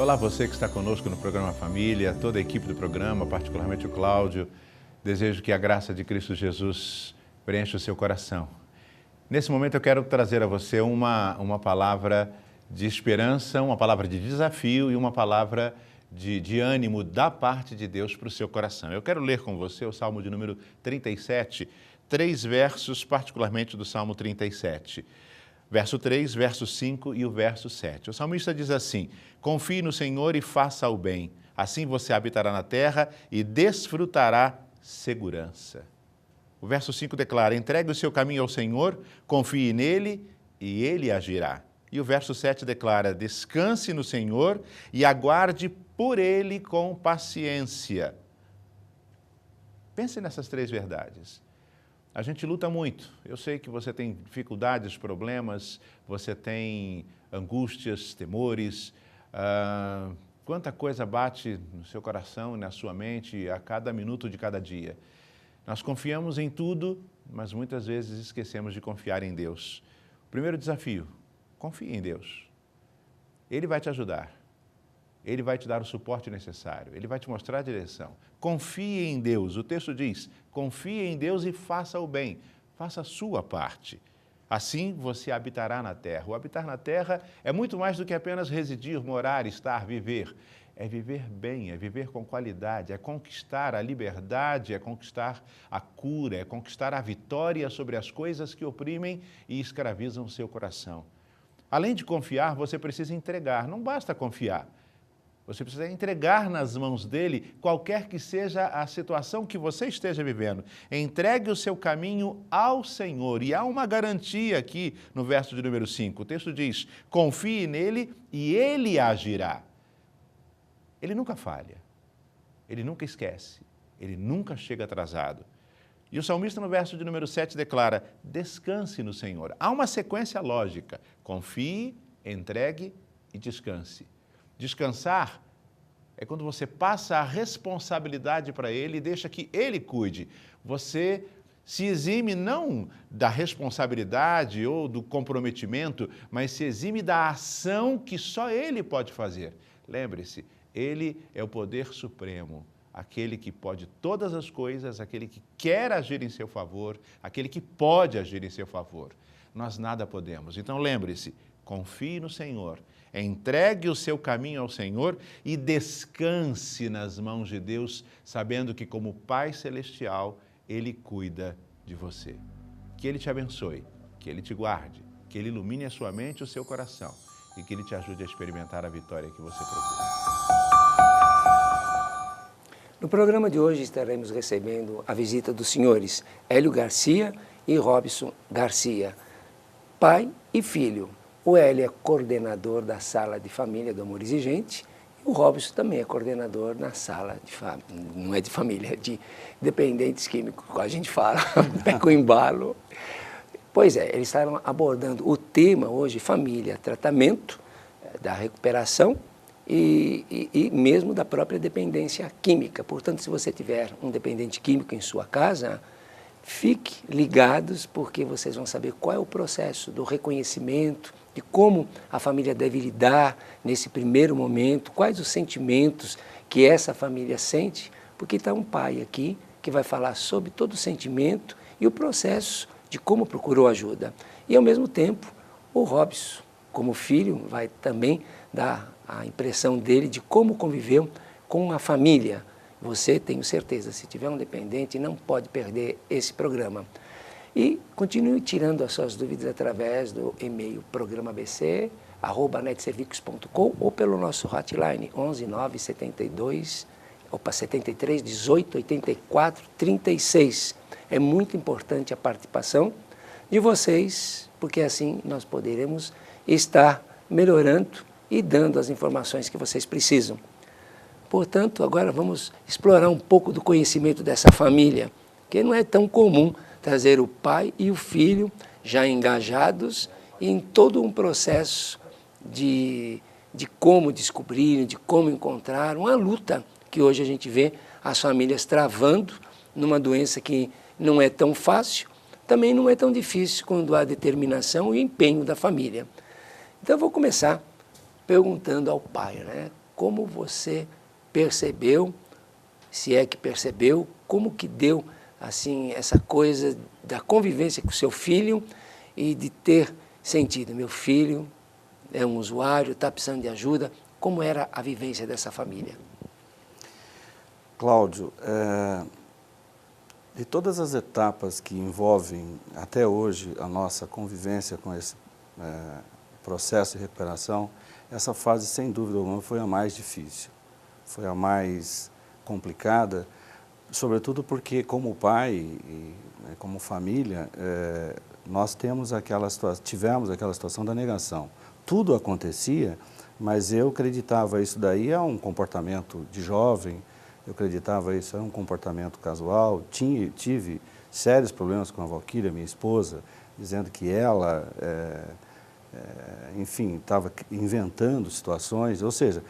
Olá, você que está conosco no programa Família, toda a equipe do programa, particularmente o Cláudio. Desejo que a graça de Cristo Jesus preencha o seu coração. Nesse momento eu quero trazer a você uma palavra de esperança, uma palavra de desafio e uma palavra de ânimo da parte de Deus para o seu coração. Eu quero ler com você o Salmo de número 37, 3 versos, particularmente do Salmo 37. Verso 3, verso 5 e o verso 7. O salmista diz assim: confie no Senhor e faça o bem, assim você habitará na terra e desfrutará segurança. O verso 5 declara: entregue o seu caminho ao Senhor, confie nele e ele agirá. E o verso 7 declara: descanse no Senhor e aguarde por ele com paciência. Pense nessas 3 verdades. A gente luta muito. Eu sei que você tem dificuldades, problemas, você tem angústias, temores. Quanta coisa bate no seu coração e na sua mente a cada minuto de cada dia. Nós confiamos em tudo, mas muitas vezes esquecemos de confiar em Deus. O primeiro desafio: confie em Deus. Ele vai te ajudar. Ele vai te dar o suporte necessário, Ele vai te mostrar a direção. Confie em Deus. O texto diz: confie em Deus e faça o bem. Faça a sua parte. Assim você habitará na terra. O habitar na terra é muito mais do que apenas residir, morar, estar, viver. É viver bem, é viver com qualidade, é conquistar a liberdade, é conquistar a cura, é conquistar a vitória sobre as coisas que oprimem e escravizam o seu coração. Além de confiar, você precisa entregar. Não basta confiar. Você precisa entregar nas mãos dele qualquer que seja a situação que você esteja vivendo. Entregue o seu caminho ao Senhor. E há uma garantia aqui no verso de número 5. O texto diz: confie nele e ele agirá. Ele nunca falha. Ele nunca esquece. Ele nunca chega atrasado. E o salmista no verso de número 7 declara: descanse no Senhor. Há uma sequência lógica: confie, entregue e descanse. Descansar é quando você passa a responsabilidade para Ele e deixa que Ele cuide. Você se exime não da responsabilidade ou do comprometimento, mas se exime da ação que só Ele pode fazer. Lembre-se, Ele é o poder supremo, aquele que pode todas as coisas, aquele que quer agir em seu favor, aquele que pode agir em seu favor. Nós nada podemos. Então lembre-se, confie no Senhor. Entregue o seu caminho ao Senhor e descanse nas mãos de Deus, sabendo que como Pai Celestial, Ele cuida de você. Que Ele te abençoe, que Ele te guarde, que Ele ilumine a sua mente e o seu coração e que Ele te ajude a experimentar a vitória que você procura. No programa de hoje estaremos recebendo a visita dos senhores Hélio Garcia e Robson Garcia, pai e filho. O Hélio é coordenador da sala de família do Amor Exigente e o Robson também é coordenador na sala de família, não é de família, é de dependentes químicos, como a gente fala, pé com embalo. Pois é, eles estavam abordando o tema hoje, família, tratamento da recuperação e mesmo da própria dependência química. Portanto, se você tiver um dependente químico em sua casa, fique ligados, porque vocês vão saber qual é o processo do reconhecimento, de como a família deve lidar nesse primeiro momento, quais os sentimentos que essa família sente, porque está um pai aqui que vai falar sobre todo o sentimento e o processo de como procurou ajuda. E, ao mesmo tempo, o Robson, como filho, vai também dar a impressão dele de como conviveu com a família. Você, tenho certeza, se tiver um dependente, não pode perder esse programa. E continue tirando as suas dúvidas através do e-mail programabc@netservicos.com ou pelo nosso hotline 11 972 73 18 84 36. É muito importante a participação de vocês, porque assim nós poderemos estar melhorando e dando as informações que vocês precisam. Portanto, agora vamos explorar um pouco do conhecimento dessa família, que não é tão comum trazer o pai e o filho já engajados em todo um processo de como descobrir, de como encontrar, uma luta que hoje a gente vê as famílias travando numa doença que não é tão fácil, também não é tão difícil quando há determinação e empenho da família. Então eu vou começar perguntando ao pai, né? como você percebeu, se é que percebeu, como que deu assim essa coisa da convivência com o seu filho e de ter sentido, meu filho é um usuário, está precisando de ajuda, como era a vivência dessa família? Cláudio, de todas as etapas que envolvem até hoje a nossa convivência com esse processo de recuperação, essa fase, sem dúvida alguma, foi a mais difícil, foi a mais complicada, sobretudo porque, como pai e como família, nós tivemos aquela situação da negação. Tudo acontecia, mas eu acreditava isso daí é um comportamento de jovem, eu acreditava isso é um comportamento casual. Tive sérios problemas com a Valquíria, minha esposa, dizendo que ela, enfim, estava inventando situações, ou seja,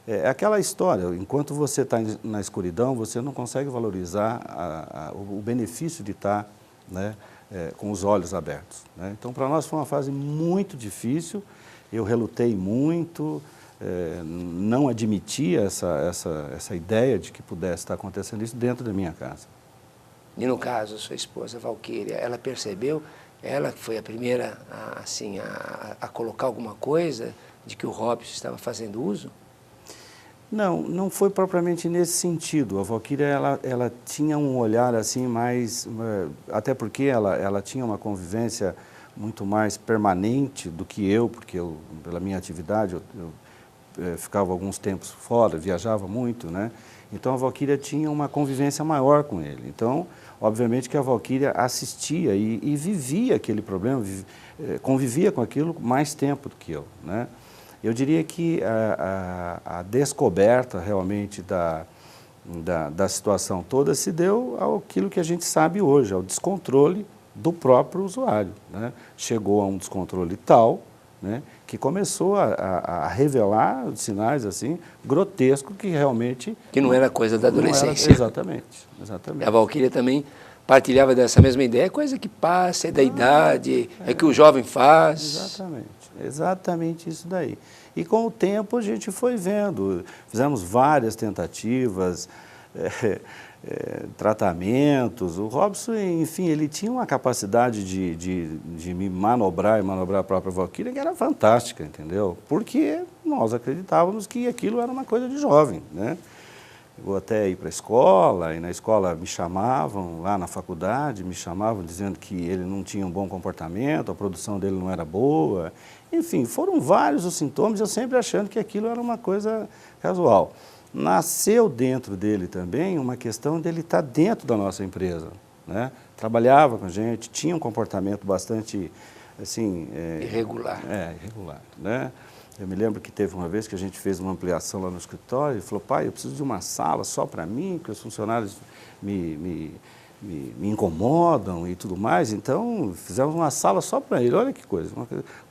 é aquela história, enquanto você está na escuridão, você não consegue valorizar o benefício de estar, né, com os olhos abertos, né? Então, para nós foi uma fase muito difícil, eu relutei muito, não admitia essa ideia de que pudesse estar acontecendo isso dentro da minha casa. E no caso, sua esposa, Valquíria, ela percebeu, ela foi a primeira a colocar alguma coisa de que o Robson estava fazendo uso? Não foi propriamente nesse sentido. A Valquíria, ela tinha um olhar assim mais, até porque ela tinha uma convivência muito mais permanente do que eu, porque eu, pela minha atividade, eu ficava alguns tempos fora, viajava muito, né? Então a Valquíria tinha uma convivência maior com ele. Então, obviamente que a Valquíria assistia e vivia aquele problema, convivia com aquilo mais tempo do que eu, né? Eu diria que a descoberta realmente da situação toda se deu àquilo que a gente sabe hoje, ao descontrole do próprio usuário, né? Chegou a um descontrole tal, né, que começou a revelar sinais assim grotescos que realmente... Que não era coisa da adolescência. Exatamente. A Valquíria também partilhava dessa mesma ideia, coisa que passa, é da idade, é que o jovem faz. Exatamente isso daí. E com o tempo a gente foi vendo, fizemos várias tentativas, tratamentos. O Robson, enfim, ele tinha uma capacidade de me manobrar e manobrar a própria Valquíria que era fantástica, entendeu? Porque nós acreditávamos que aquilo era uma coisa de jovem, né? Eu vou até ir para a escola, e na escola me chamavam, lá na faculdade, me chamavam dizendo que ele não tinha um bom comportamento, a produção dele não era boa. Enfim, foram vários os sintomas, eu sempre achando que aquilo era uma coisa casual. Nasceu dentro dele também uma questão dele estar dentro da nossa empresa, né? Trabalhava com a gente, tinha um comportamento bastante, assim... irregular. Irregular, né? Eu me lembro que teve uma vez que a gente fez uma ampliação lá no escritório e falou, pai, eu preciso de uma sala só para mim, porque os funcionários me incomodam e tudo mais. Então, fizemos uma sala só para ele. Olha que coisa.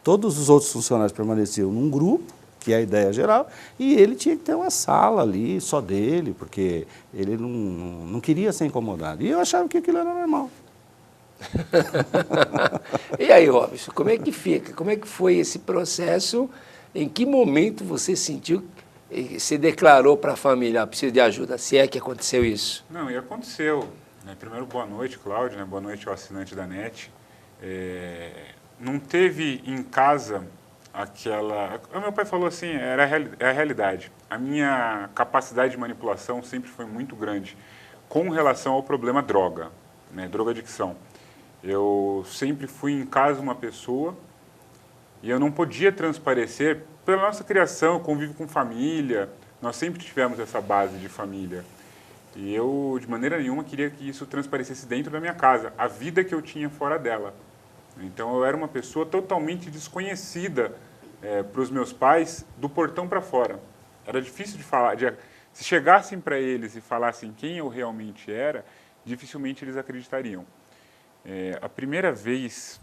Todos os outros funcionários permaneciam num grupo, que é a ideia geral, e ele tinha que ter uma sala ali só dele, porque ele não queria ser incomodado. E eu achava que aquilo era normal. E aí, Robson, como é que fica? Como é que foi esse processo? Em que momento você sentiu, se declarou para a família, preciso de ajuda, se é que aconteceu isso? Não, e aconteceu. Né? Primeiro, boa noite, Cláudio, né? Boa noite ao assinante da NET. Não teve em casa aquela... O meu pai falou assim, é a realidade. A minha capacidade de manipulação sempre foi muito grande com relação ao problema droga, né? Drogadicção. Eu sempre fui em casa uma pessoa e eu não podia transparecer pela nossa criação, convívio com família, nós sempre tivemos essa base de família. E eu, de maneira nenhuma, queria que isso transparecesse dentro da minha casa, a vida que eu tinha fora dela. Então, eu era uma pessoa totalmente desconhecida para os meus pais, do portão para fora. Era difícil de falar. Se chegassem para eles e falassem quem eu realmente era, dificilmente eles acreditariam. A primeira vez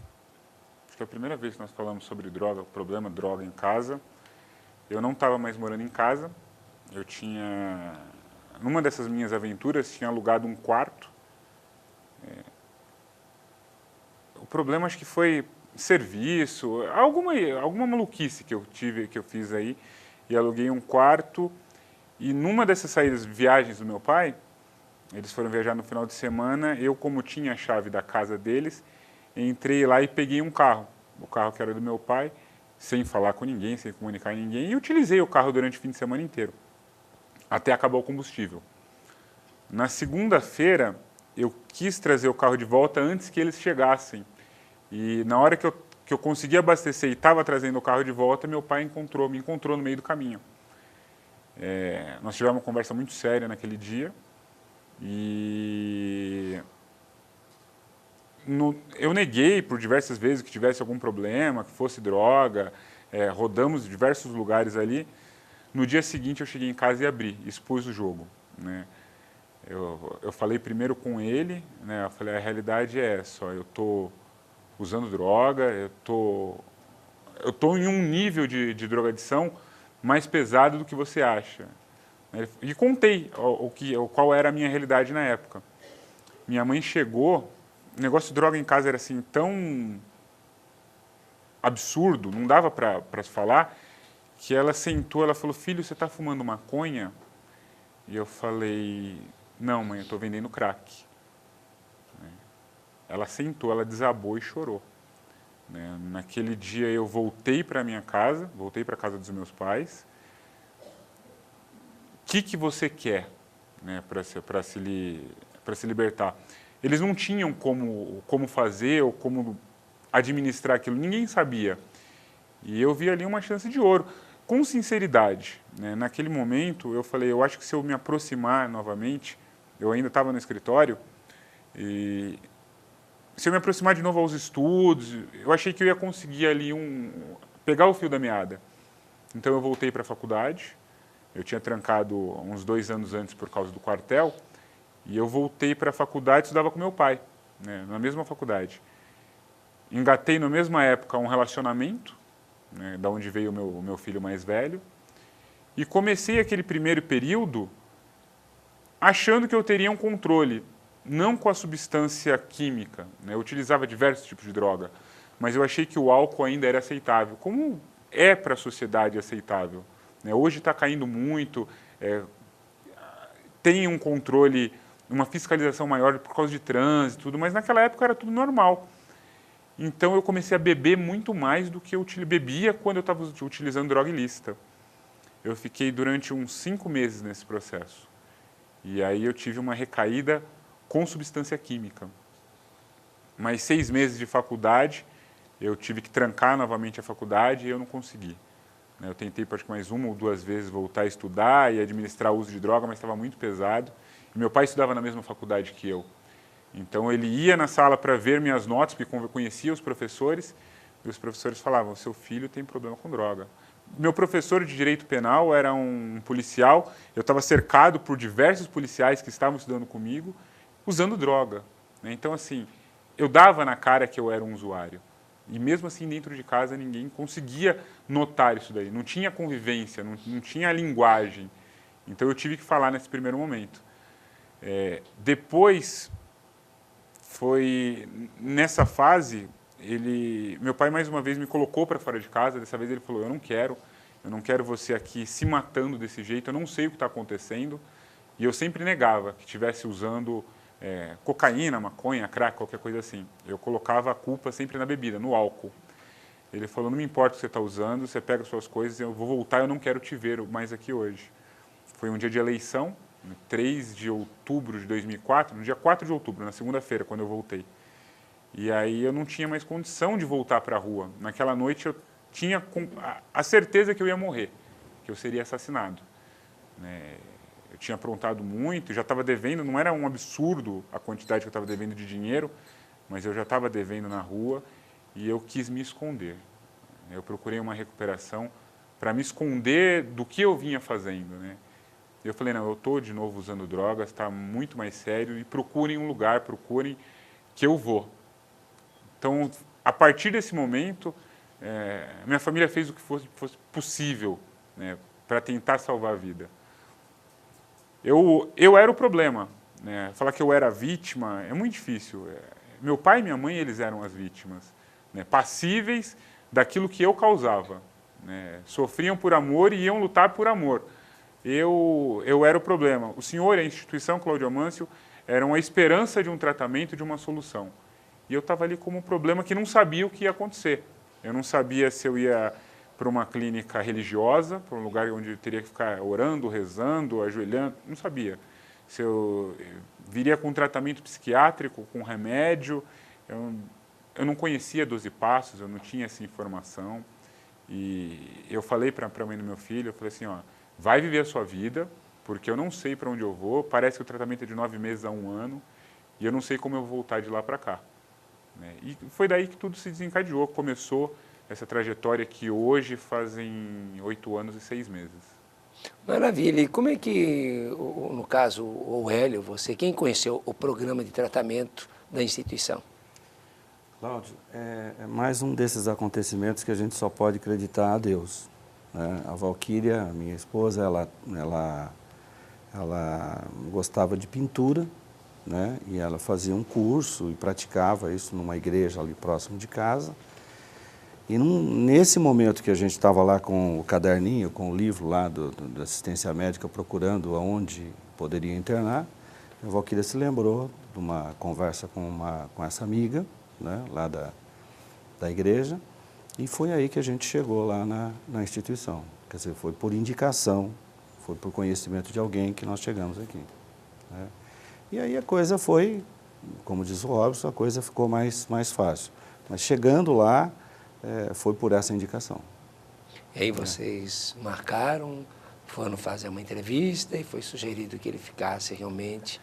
que nós falamos sobre droga, o problema droga em casa, eu não estava mais morando em casa, eu tinha, numa dessas minhas aventuras, tinha alugado um quarto. O problema acho que foi serviço, alguma maluquice que eu fiz aí, e aluguei um quarto, E numa dessas saídas, viagens do meu pai, eles foram viajar no final de semana, eu, como tinha a chave da casa deles, entrei lá e peguei um carro, o carro que era do meu pai, sem falar com ninguém, sem comunicar a ninguém, e utilizei o carro durante o fim de semana inteiro, até acabar o combustível. Na segunda-feira, eu quis trazer o carro de volta antes que eles chegassem. E na hora que eu consegui abastecer e estava trazendo o carro de volta, meu pai me encontrou no meio do caminho. Nós tivemos uma conversa muito séria naquele dia. E eu neguei por diversas vezes que tivesse algum problema, que fosse droga. Rodamos diversos lugares ali. No dia seguinte, eu cheguei em casa e abri, expus o jogo, né? Eu falei primeiro com ele, né? Eu falei, a realidade é essa, eu estou usando droga, eu tô em um nível de drogadição mais pesado do que você acha. E contei qual era a minha realidade na época. Minha mãe chegou, o negócio de droga em casa era assim tão absurdo, não dava para falar, que ela sentou, ela falou, filho, você está fumando maconha? E eu falei, não, mãe, eu estou vendendo crack. Ela sentou, ela desabou e chorou. Naquele dia eu voltei para minha casa, voltei para a casa dos meus pais. O que você quer, né, para se libertar? Eles não tinham como fazer ou como administrar aquilo, ninguém sabia. E eu vi ali uma chance de ouro. Com sinceridade, né? Naquele momento eu falei, eu acho que se eu me aproximar novamente, eu ainda estava no escritório, e se eu me aproximar de novo aos estudos, eu achei que eu ia conseguir ali pegar o fio da meada. Então eu voltei para a faculdade, eu tinha trancado uns 2 anos antes por causa do quartel, e eu voltei para a faculdade e estudava com meu pai, né? Na mesma faculdade. Engatei na mesma época um relacionamento, né, da onde veio o meu filho mais velho, e comecei aquele primeiro período achando que eu teria um controle, não com a substância química, né? Eu utilizava diversos tipos de droga, mas eu achei que o álcool ainda era aceitável, como é para a sociedade aceitável, né? Hoje está caindo muito, tem um controle, uma fiscalização maior por causa de trânsito, tudo, mas naquela época era tudo normal. Então eu comecei a beber muito mais do que eu bebia quando eu estava utilizando droga ilícita. Eu fiquei durante uns 5 meses nesse processo. E aí eu tive uma recaída com substância química. Mais 6 meses de faculdade, eu tive que trancar novamente a faculdade e eu não consegui. Eu tentei, acho que mais 1 ou 2 vezes, voltar a estudar e administrar o uso de droga, mas estava muito pesado. E meu pai estudava na mesma faculdade que eu. Então ele ia na sala para ver minhas notas, porque conhecia os professores, e os professores falavam, seu filho tem problema com droga. Meu professor de direito penal era um policial, eu estava cercado por diversos policiais que estavam estudando comigo, usando droga. Então, assim, eu dava na cara que eu era um usuário. E mesmo assim, dentro de casa, ninguém conseguia notar isso daí. Não tinha convivência, não tinha linguagem. Então eu tive que falar nesse primeiro momento. Depois, foi nessa fase, meu pai mais uma vez me colocou para fora de casa. Dessa vez ele falou, eu não quero você aqui se matando desse jeito, eu não sei o que está acontecendo. E eu sempre negava que estivesse usando cocaína, maconha, crack, qualquer coisa assim. Eu colocava a culpa sempre na bebida, no álcool. Ele falou, não me importa o que você está usando, você pega suas coisas, eu vou voltar, eu não quero te ver mais aqui hoje. Foi um dia de eleição, 3 de outubro de 2004, no dia 4 de outubro, na segunda-feira, quando eu voltei. E aí eu não tinha mais condição de voltar para a rua. Naquela noite eu tinha a certeza que eu ia morrer, que eu seria assassinado. Eu tinha aprontado muito, já estava devendo, não era um absurdo a quantidade que eu estava devendo de dinheiro, mas eu já estava devendo na rua e eu quis me esconder. Eu procurei uma recuperação para me esconder do que eu vinha fazendo, né? Eu falei, não, eu estou de novo usando drogas, está muito mais sério, e procurem um lugar, procurem que eu vou. Então, a partir desse momento, minha família fez o que fosse possível, né, para tentar salvar a vida. Eu era o problema, né? Falar que eu era a vítima é muito difícil. Meu pai e minha mãe, eles eram as vítimas, né, passíveis daquilo que eu causava, né? Sofriam por amor e iam lutar por amor. eu era o problema. O senhor e a instituição, Cláudio Amâncio, eram a esperança de um tratamento, de uma solução. E eu estava ali como um problema que não sabia o que ia acontecer. Eu não sabia se eu ia para uma clínica religiosa, para um lugar onde eu teria que ficar orando, rezando, ajoelhando, não sabia. Se eu viria com tratamento psiquiátrico, com remédio, eu não conhecia 12 passos, eu não tinha essa informação. E eu falei para a mãe do meu filho, eu falei assim, ó, vai viver a sua vida, porque eu não sei para onde eu vou, parece que o tratamento é de 9 meses a 1 ano, e eu não sei como eu vou voltar de lá para cá. Né? E foi daí que tudo se desencadeou, começou essa trajetória que hoje fazem 8 anos e 6 meses. Maravilha. E como é que, no caso, o Hélio, você, quem conheceu o programa de tratamento da instituição? Cláudio, é mais um desses acontecimentos que a gente só pode acreditar a Deus. Né? A Valquíria, minha esposa, ela gostava de pintura, né? E ela fazia um curso e praticava isso numa igreja ali próximo de casa. E nesse momento que a gente estava lá com o caderninho, com o livro lá da assistência médica, procurando aonde poderia internar, a Valquíria se lembrou de uma conversa com essa amiga, né, lá da igreja, e foi aí que a gente chegou lá na instituição. Quer dizer, foi por indicação, foi por conhecimento de alguém que nós chegamos aqui. Né? E aí a coisa foi, como diz o Robson, a coisa ficou mais fácil. Mas chegando lá, foi por essa indicação. E aí vocês marcaram, foram fazer uma entrevista e foi sugerido que ele ficasse realmente.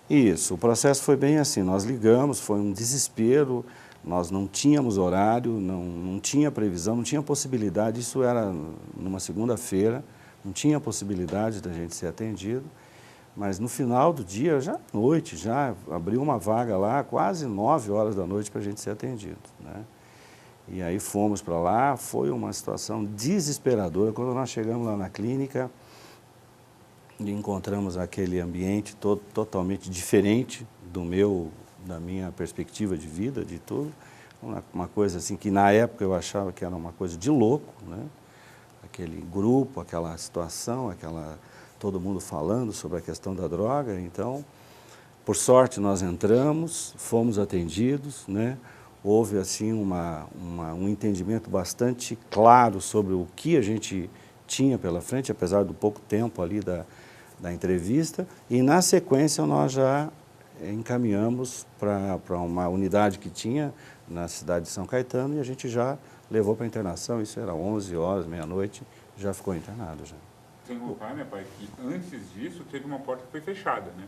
Isso, o processo foi bem assim, nós ligamos, foi um desespero, nós não tínhamos horário, não tinha previsão, não tinha possibilidade, isso era numa segunda-feira, não tinha possibilidade da gente ser atendido, mas no final do dia, já à noite, já abriu uma vaga lá, quase 9 horas da noite para a gente ser atendido, né? E aí fomos para lá, foi uma situação desesperadora. Quando nós chegamos lá na clínica e encontramos aquele ambiente totalmente diferente da minha perspectiva de vida, de tudo, uma coisa assim que na época eu achava que era uma coisa de louco, né? Aquele grupo, aquela situação, todo mundo falando sobre a questão da droga. Então, por sorte nós entramos, fomos atendidos, né? Houve assim um entendimento bastante claro sobre o que a gente tinha pela frente, apesar do pouco tempo ali da entrevista, e na sequência nós já encaminhamos para uma unidade que tinha na cidade de São Caetano e a gente já levou para internação, isso era 11 horas, meia-noite, já ficou internado já. Sem contar, né, pai, que antes disso teve uma porta que foi fechada, né?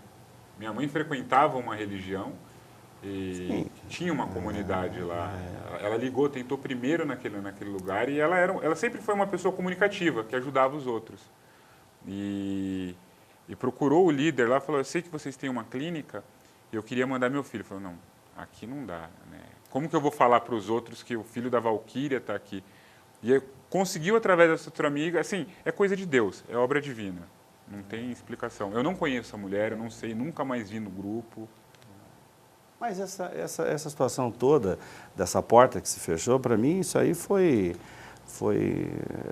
Minha mãe frequentava uma religião, e tinha uma comunidade lá. Ela ligou, tentou primeiro naquele lugar e ela sempre foi uma pessoa comunicativa, que ajudava os outros. E procurou o líder lá, falou, eu sei que vocês têm uma clínica, eu queria mandar meu filho. Falou, não, aqui não dá, né? Como que eu vou falar para os outros que o filho da Valquíria está aqui? E conseguiu, através dessa outra amiga, assim, é coisa de Deus, é obra divina, não tem explicação. Eu não conheço a mulher, eu não sei, nunca mais vi no grupo. Mas essa situação toda, dessa porta que se fechou, para mim, isso aí foi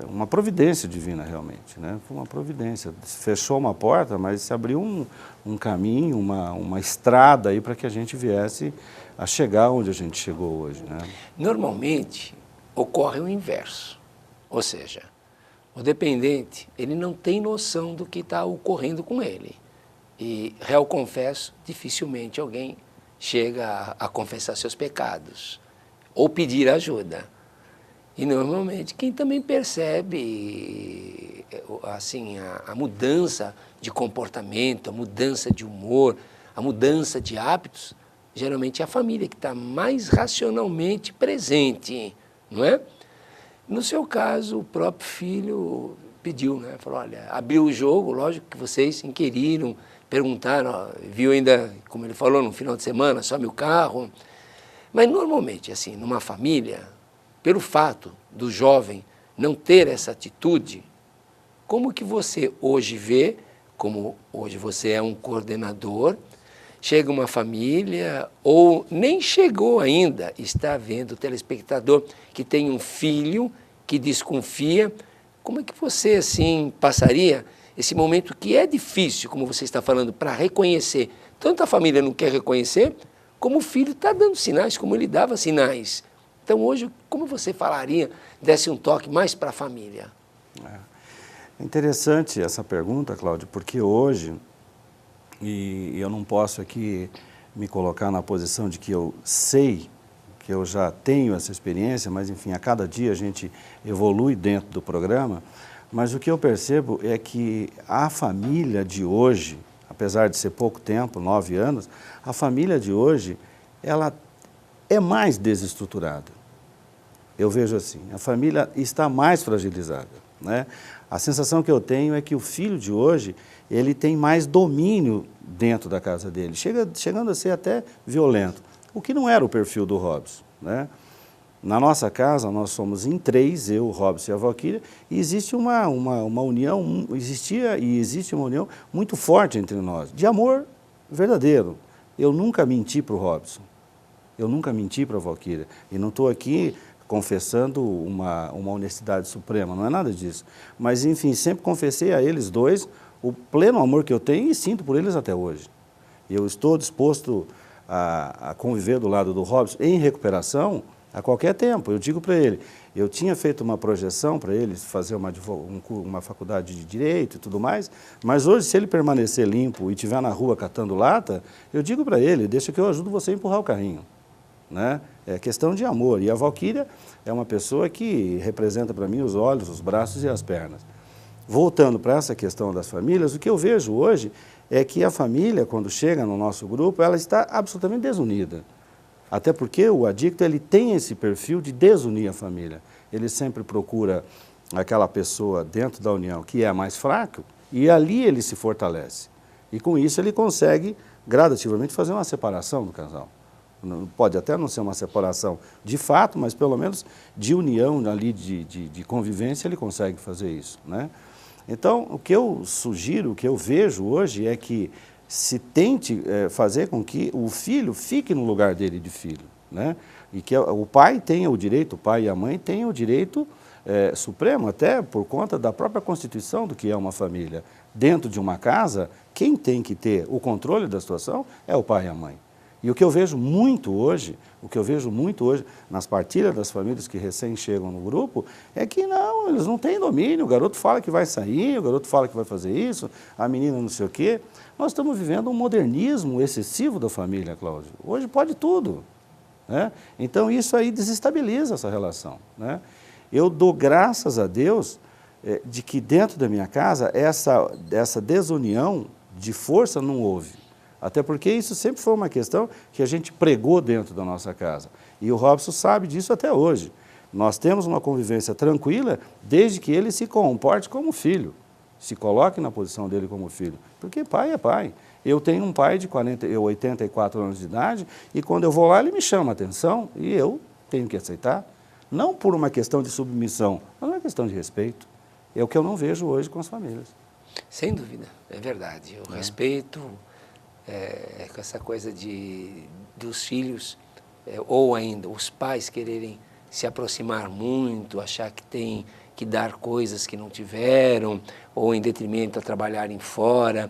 uma providência divina, realmente, né? Foi uma providência. Se fechou uma porta, mas se abriu um caminho, uma estrada aí para que a gente viesse a chegar onde a gente chegou hoje, né? Normalmente, ocorre o inverso. Ou seja, o dependente, ele não tem noção do que está ocorrendo com ele. E, real confesso, dificilmente alguém chega a confessar seus pecados ou pedir ajuda. E normalmente quem também percebe assim, a mudança de comportamento, a mudança de humor, a mudança de hábitos, geralmente é a família que está mais racionalmente presente, não é? No seu caso, o próprio filho pediu, né? Falou, olha, abriu o jogo, lógico que vocês inquiriram, perguntaram, ó, viu ainda, como ele falou, no final de semana, some o carro. Mas normalmente, assim, numa família, pelo fato do jovem não ter essa atitude, como que você hoje vê, como hoje você é um coordenador, chega uma família, ou nem chegou ainda, está vendo o telespectador que tem um filho que desconfia, como é que você, assim, passaria esse momento que é difícil, como você está falando, para reconhecer. Tanto a família não quer reconhecer, como o filho está dando sinais, como ele dava sinais. Então hoje, como você falaria, desse um toque mais para a família? É interessante essa pergunta, Cláudio, porque hoje, e eu não posso aqui me colocar na posição de que eu sei, que eu já tenho essa experiência, mas enfim, a cada dia a gente evolui dentro do programa, mas o que eu percebo é que a família de hoje, apesar de ser pouco tempo, 9 anos, a família de hoje, ela é mais desestruturada. Eu vejo assim, a família está mais fragilizada, né? A sensação que eu tenho é que o filho de hoje, ele tem mais domínio dentro da casa dele, chegando a ser até violento, o que não era o perfil do Robson, né? Na nossa casa, nós somos em 3, eu, o Robson e a Valquíria, e existe uma união, existia e existe uma união muito forte entre nós, de amor verdadeiro. Eu nunca menti para o Robson, eu nunca menti para a Valquíria, e não estou aqui confessando uma honestidade suprema, não é nada disso. Mas, enfim, sempre confessei a eles dois o pleno amor que eu tenho e sinto por eles até hoje. Eu estou disposto a conviver do lado do Robson em recuperação a qualquer tempo. Eu digo para ele, eu tinha feito uma projeção para ele fazer uma faculdade de Direito e tudo mais, mas hoje, se ele permanecer limpo e estiver na rua catando lata, eu digo para ele, deixa que eu ajudo você a empurrar o carrinho, né? É questão de amor. E a Valquíria é uma pessoa que representa para mim os olhos, os braços e as pernas. Voltando para essa questão das famílias, o que eu vejo hoje é que a família, quando chega no nosso grupo, ela está absolutamente desunida. Até porque o adicto, ele tem esse perfil de desunir a família. Ele sempre procura aquela pessoa dentro da união que é mais fraco e ali ele se fortalece. E com isso ele consegue gradativamente fazer uma separação do casal. Pode até não ser uma separação de fato, mas pelo menos de união ali, de convivência, ele consegue fazer isso, né? Então, o que eu sugiro, o que eu vejo hoje é que se tente fazer com que o filho fique no lugar dele de filho, né? E que o pai tenha o direito, o pai e a mãe tenham o direito supremo, até por conta da própria constituição do que é uma família. Dentro de uma casa, quem tem que ter o controle da situação é o pai e a mãe. E o que eu vejo muito hoje, nas partilhas das famílias que recém chegam no grupo, é que não, eles não têm domínio, o garoto fala que vai sair, o garoto fala que vai fazer isso, a menina não sei o quê. Nós estamos vivendo um modernismo excessivo da família, Cláudio. Hoje pode tudo, né? Então isso aí desestabiliza essa relação, né? Eu dou graças a Deus de que dentro da minha casa essa desunião de força não houve. Até porque isso sempre foi uma questão que a gente pregou dentro da nossa casa. E o Robson sabe disso até hoje. Nós temos uma convivência tranquila desde que ele se comporte como filho, se coloque na posição dele como filho. Porque pai é pai. Eu tenho um pai de 84 anos de idade e quando eu vou lá ele me chama a atenção e eu tenho que aceitar. Não por uma questão de submissão, mas uma questão de respeito. É o que eu não vejo hoje com as famílias. Sem dúvida, é verdade. O respeito... com essa coisa dos filhos, ou ainda os pais quererem se aproximar muito, achar que tem que dar coisas que não tiveram, ou em detrimento a trabalharem fora,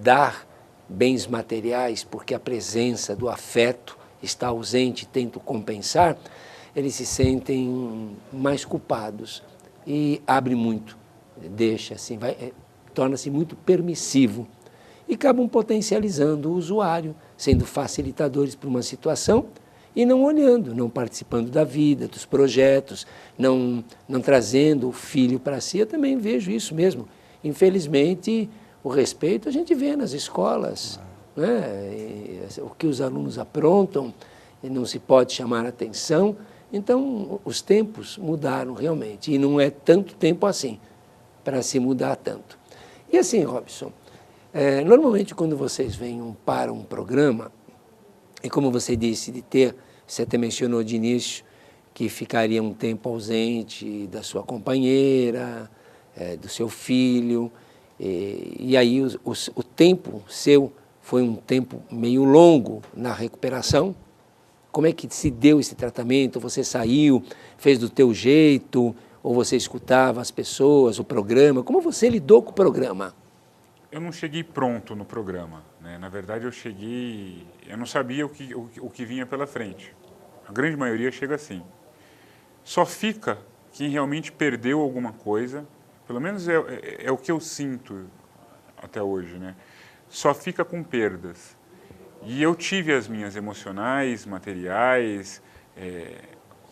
dar bens materiais porque a presença do afeto está ausente, tento compensar, eles se sentem mais culpados e abre muito, deixa assim, torna-se muito permissivo. E acabam potencializando o usuário, sendo facilitadores para uma situação e não olhando, não participando da vida, dos projetos, não trazendo o filho para si. Eu também vejo isso mesmo. Infelizmente, o respeito a gente vê nas escolas, né? O que os alunos aprontam, não se pode chamar atenção. Então, os tempos mudaram realmente, e não é tanto tempo assim para se mudar tanto. E assim, Robson, normalmente, quando vocês vêm para um programa, e como você disse, você até mencionou de início que ficaria um tempo ausente da sua companheira, do seu filho, e aí o tempo seu foi um tempo meio longo na recuperação. Como é que se deu esse tratamento? Você saiu, fez do teu jeito, Ou você escutava as pessoas, o programa? Como você lidou com o programa? Eu não cheguei pronto no programa, né? Na verdade, eu não sabia o que vinha pela frente. A grande maioria chega assim. Só fica quem realmente perdeu alguma coisa, pelo menos é o que eu sinto até hoje, né? Só fica com perdas. E eu tive as minhas emocionais, materiais,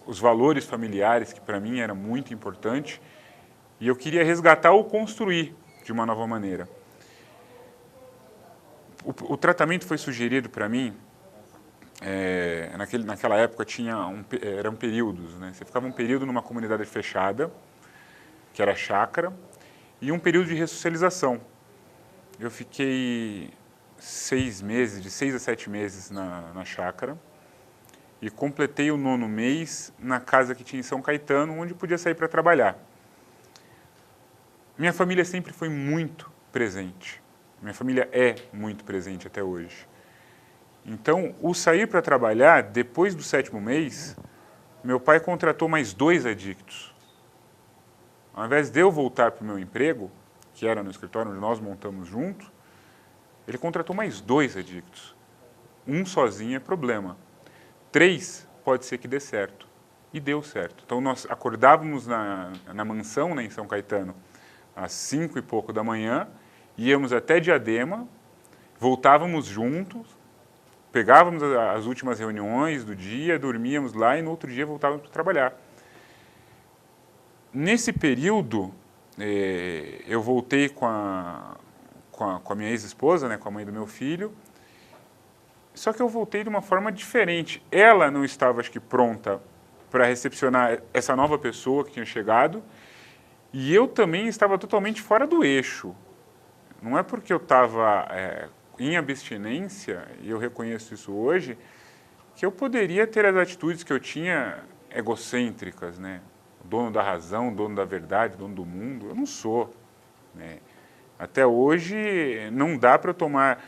os valores familiares, que para mim era muito importante, e eu queria resgatar ou construir de uma nova maneira. O tratamento foi sugerido para mim, naquela época eram períodos, né? Você ficava um período numa comunidade fechada, que era a chácara, e um período de ressocialização. Eu fiquei 6 meses, de 6 a 7 meses na chácara, e completei o 9º mês na casa que tinha em São Caetano, onde podia sair para trabalhar. Minha família sempre foi muito presente. Minha família é muito presente até hoje. Então, o sair para trabalhar, depois do 7º mês, meu pai contratou mais 2 adictos. Ao invés de eu voltar para o meu emprego, que era no escritório onde nós montamos junto, ele contratou mais 2 adictos. Um sozinho é problema. 3 pode ser que dê certo. E deu certo. Então, nós acordávamos na mansão, né, em São Caetano, às 5 e pouco da manhã, íamos até Diadema, voltávamos juntos, pegávamos as últimas reuniões do dia, dormíamos lá e no outro dia voltávamos para trabalhar. Nesse período, eu voltei com a minha ex-esposa, né, com a mãe do meu filho, só que eu voltei de uma forma diferente. Ela não estava, acho que, pronta para recepcionar essa nova pessoa que tinha chegado, e eu também estava totalmente fora do eixo. Não é porque eu estava em abstinência, e eu reconheço isso hoje, que eu poderia ter as atitudes que eu tinha egocêntricas, né? Dono da razão, dono da verdade, dono do mundo. Eu não sou, né? Até hoje não dá para eu tomar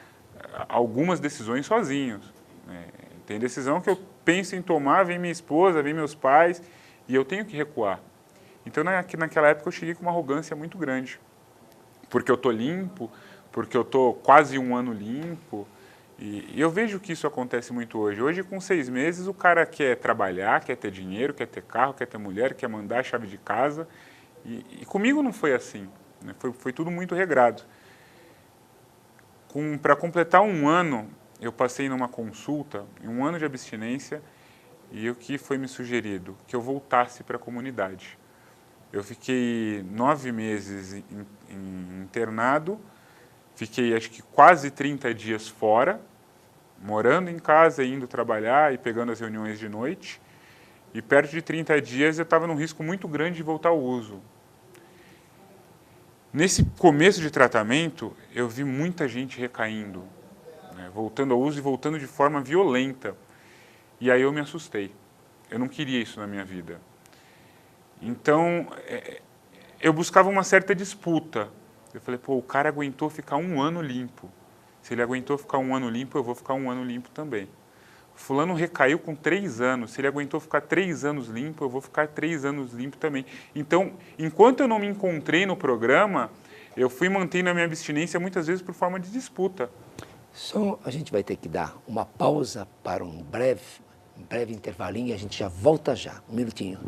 algumas decisões sozinho, né? Tem decisão que eu penso em tomar, vem minha esposa, vem meus pais, e eu tenho que recuar. Então, naquela época, eu cheguei com uma arrogância muito grande. Porque eu estou limpo, porque eu estou quase 1 ano limpo. E eu vejo que isso acontece muito hoje. Hoje, com 6 meses, o cara quer trabalhar, quer ter dinheiro, quer ter carro, quer ter mulher, quer mandar a chave de casa. E comigo não foi assim, né? Foi tudo muito regrado. Para completar 1 ano, eu passei numa consulta, em 1 ano de abstinência, e o que foi me sugerido? Que eu voltasse para a comunidade. Eu fiquei 9 meses internado, fiquei acho que quase 30 dias fora, morando em casa, indo trabalhar e pegando as reuniões de noite. E perto de 30 dias eu estava num risco muito grande de voltar ao uso. Nesse começo de tratamento, eu vi muita gente recaindo, né, voltando ao uso e voltando de forma violenta. E aí eu me assustei. Eu não queria isso na minha vida. Então, eu buscava uma certa disputa. Eu falei, pô, o cara aguentou ficar 1 ano limpo. Se ele aguentou ficar 1 ano limpo, eu vou ficar 1 ano limpo também. Fulano recaiu com 3 anos. Se ele aguentou ficar 3 anos limpo, eu vou ficar 3 anos limpo também. Então, enquanto eu não me encontrei no programa, eu fui mantendo a minha abstinência muitas vezes por forma de disputa. Só a gente vai ter que dar uma pausa para um breve intervalinho e a gente já volta já. 1 minutinho.